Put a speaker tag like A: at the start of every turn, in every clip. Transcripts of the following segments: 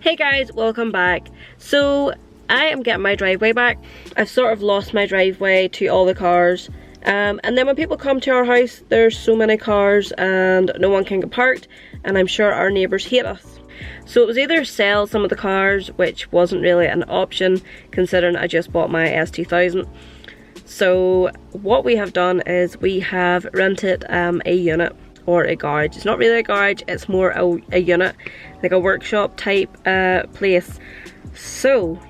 A: Hey guys, welcome back. So I am getting my driveway back. I've sort of lost my driveway to all the cars. And then when people come to our house, there's so many cars and no one can get parked, and I'm sure our neighbours hate us. So it was either sell some of the cars, which wasn't really an option considering I just bought my S2000. So what we have done is we have rented a unit or a garage. It's not really a garage, it's more a unit, like a workshop type place. So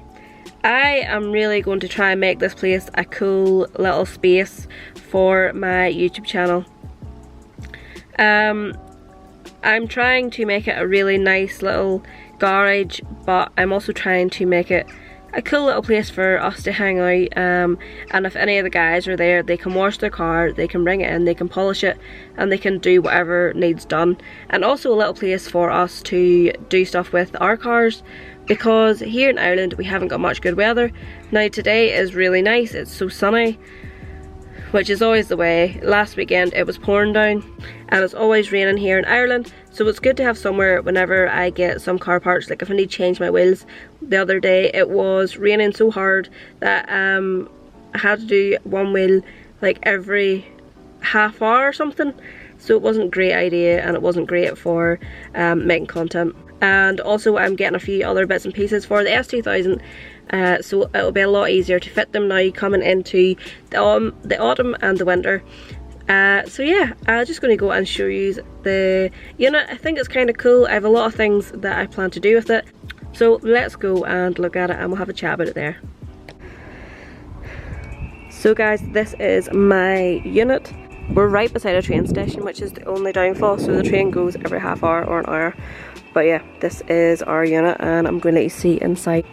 A: I am really going to try and make this place a cool little space for my YouTube channel. I'm trying to make it a really nice little garage, but I'm also trying to make it a cool little place for us to hang out, and if any of the guys are there, they can wash their car, they can bring it in, they can polish it, and they can do whatever needs done. And also a little place for us to do stuff with our cars, because here in Ireland we haven't got much good weather. Now today is really nice, it's so sunny, which is always the way. Last weekend it was pouring down, and it's always raining here in Ireland, so it's good to have somewhere whenever I get some car parts. Like if I need to change my wheels, the other day it was raining so hard that I had to do one wheel like every half hour or something, so it wasn't a great idea and it wasn't great for making content. And also I'm getting a few other bits and pieces for the S2000, so it'll be a lot easier to fit them now coming into the autumn and the winter. So yeah, I'm just going to go and show you the unit. I think it's kind of cool. I have a lot of things that I plan to do with it. So let's go and look at it and we'll have a chat about it there. So guys, this is my unit. We're right beside a train station, which is the only downfall. So the train goes every half hour or an hour. But yeah, this is our unit and I'm going to let you see inside.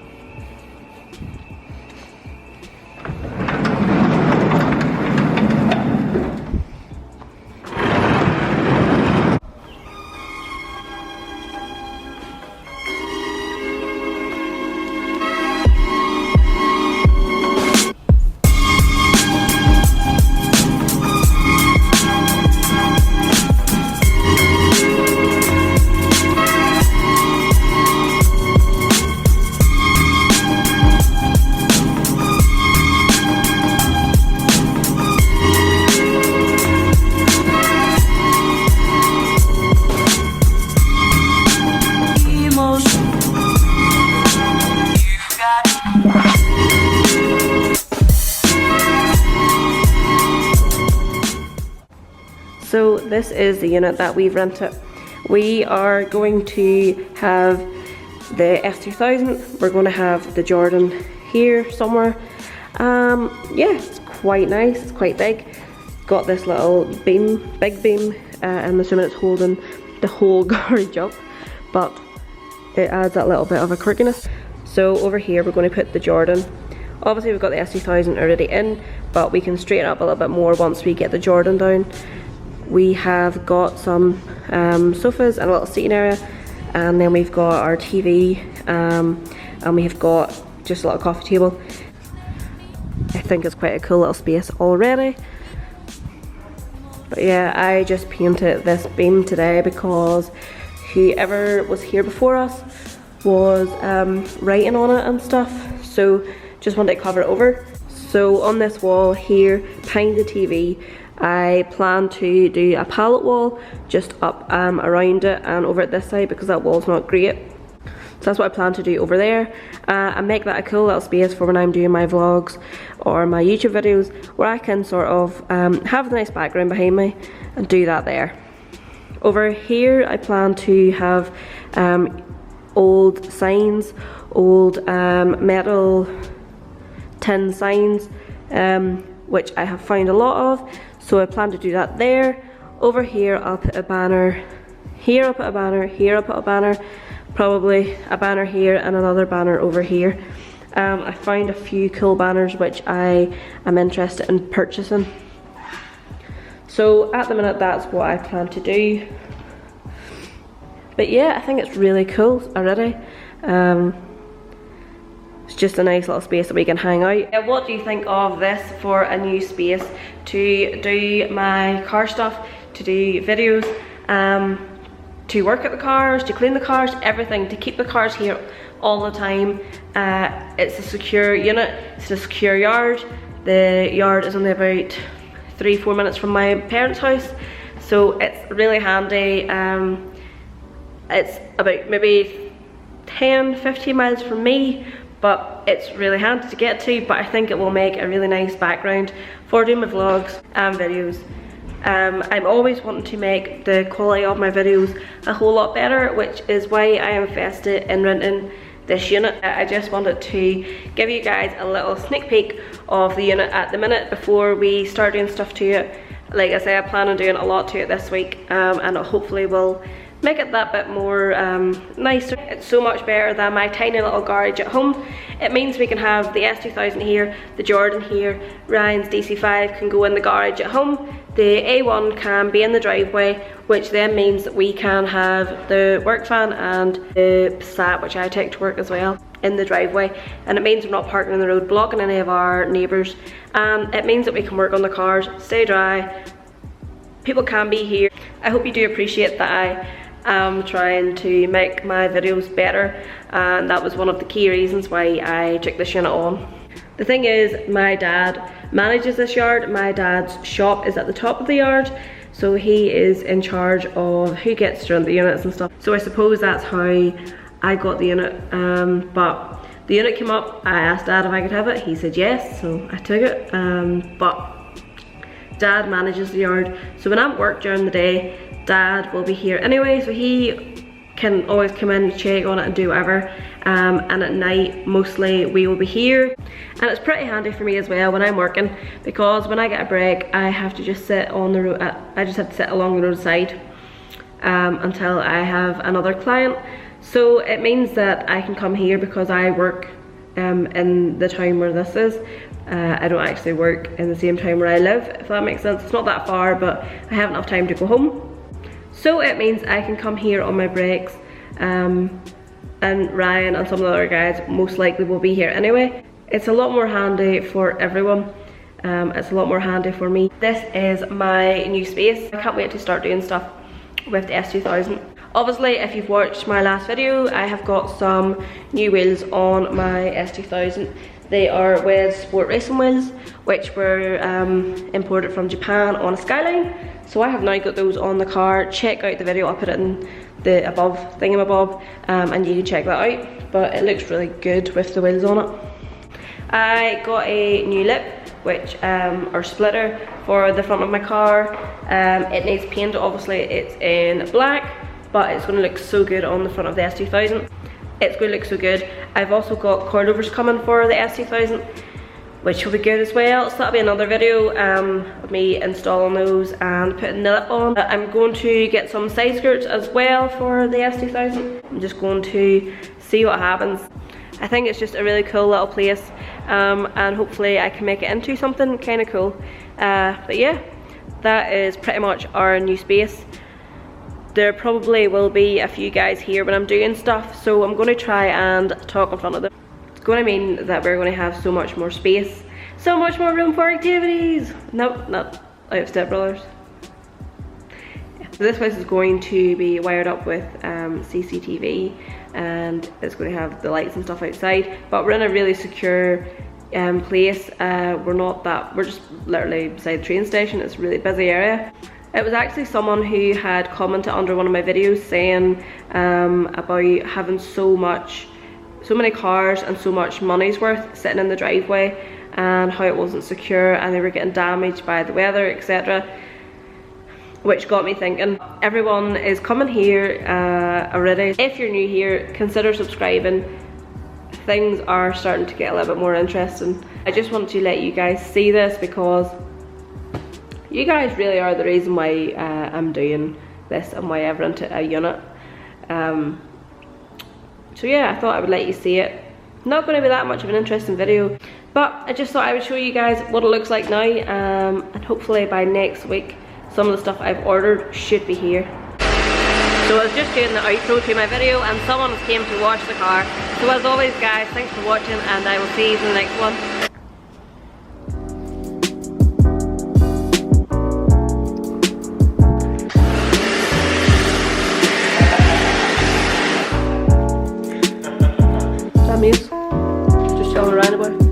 A: So this is the unit that we've rented. We are going to have the S2000, we're going to have the Jordan here somewhere. Yeah, it's quite nice, it's quite big. Got this little beam, big beam, I'm assuming it's holding the whole garage up, but it adds that little bit of a quirkiness. So over here we're going to put the Jordan. Obviously we've got the S2000 already in, but we can straighten up a little bit more once we get the Jordan down. We have got some sofas and a little seating area, and then we've got our TV, and we have got just a little coffee table. I think it's quite a cool little space already. But yeah, I just painted this beam today because whoever was here before us was writing on it and stuff, so just wanted to cover it over. So on this wall here, behind the TV, I plan to do a pallet wall just up around it and over at this side, because that wall's not great. So that's what I plan to do over there, and make that a cool little space for when I'm doing my vlogs or my YouTube videos, where I can sort of have a nice background behind me and do that there. Over here I plan to have old signs, old metal tin signs, which I have found a lot of. So I plan to do that there. Over here I'll put a banner, here I'll put a banner, here I'll put a banner, probably a banner here and another banner over here. I found a few cool banners which I am interested in purchasing. So at the minute that's what I plan to do. But yeah, I think it's really cool already. It's just a nice little space that we can hang out. What do you think of this for a new space to do my car stuff, to do videos? to work at the cars, to clean the cars, everything, to keep the cars here all the time. It's a secure unit, it's a secure yard. The yard is only about 3-4 minutes from my parents' house, so it's really handy. It's about maybe 10-15 miles from me, but it's really handy to get to. But I think it will make a really nice background for doing my vlogs and videos. I'm always wanting to make the quality of my videos a whole lot better, which is why I invested in renting this unit. I just wanted to give you guys a little sneak peek of the unit at the minute before we start doing stuff to it. Like I say, I plan on doing a lot to it this week, and it hopefully will make it that bit more nicer. It's so much better than my tiny little garage at home. It means we can have the S2000 here, the Jordan here, Ryan's DC5 can go in the garage at home, the A1 can be in the driveway, which then means that we can have the work van and the Passat, which I take to work as well, in the driveway. And it means we're not parking on the road blocking any of our neighbours. It means that we can work on the cars, stay dry, people can be here. I hope you do appreciate that I am trying to make my videos better, and that was one of the key reasons why I took this unit on. The thing is, my dad manages this yard. My dad's shop is at the top of the yard, so he is in charge of who gets to rent the units and stuff. So I suppose that's how I got the unit, but the unit came up. I asked Dad if I could have it, he said yes, so I took it. But Dad manages the yard, so when I'm at work during the day, Dad will be here anyway, so he can always come in, check on it and do whatever. And at night, mostly we will be here. And it's pretty handy for me as well when I'm working, because when I get a break, I have to just sit on the road. I just have to sit along the roadside until I have another client. So it means that I can come here because I work in the town where this is. I don't actually work in the same town where I live, if that makes sense. It's not that far, but I have enough time to go home. So it means I can come here on my breaks, and Ryan and some of the other guys most likely will be here anyway. It's a lot more handy for everyone. It's a lot more handy for me. This is my new space. I can't wait to start doing stuff with the S2000. Obviously, if you've watched my last video, I have got some new wheels on my S2000. They are WED Sport Racing wheels, which were imported from Japan on a Skyline. So I have now got those on the car. Check out the video, I'll put it in the above thingamabob, and you can check that out. But it looks really good with the wheels on it. I got a new lip, which or splitter for the front of my car. It needs paint, obviously it's in black, but it's going to look so good on the front of the S2000. It's going to look so good. I've also got coilovers coming for the S2000, which will be good as well. So that'll be another video of me installing those and putting the lip on. I'm going to get some side skirts as well for the S2000. I'm just going to see what happens. I think it's just a really cool little place, and hopefully I can make it into something kind of cool. But yeah, that is pretty much our new space. There probably will be a few guys here when I'm doing stuff, so I'm going to try and talk in front of them. It's going to mean that we're going to have so much more space, so much more room for activities. Nope, not out of Step Brothers. Yeah. So this place is going to be wired up with CCTV, and it's going to have the lights and stuff outside, but we're in a really secure place. We're just literally beside the train station. It's a really busy area. It was actually someone who had commented under one of my videos saying about having so many cars and so much money's worth sitting in the driveway, and how it wasn't secure and they were getting damaged by the weather, etc. Which got me thinking, everyone is coming here already. If you're new here, consider subscribing. Things are starting to get a little bit more interesting. I just want to let you guys see this because you guys really are the reason why I'm doing this and why I've rented a unit. So yeah, I thought I would let you see it. Not going to be that much of an interesting video, but I just thought I would show you guys what it looks like now, and hopefully by next week some of the stuff I've ordered should be here. So I was just doing the outro to my video and someone came to wash the car. So as always guys, thanks for watching, and I will see you in the next one. roundabout.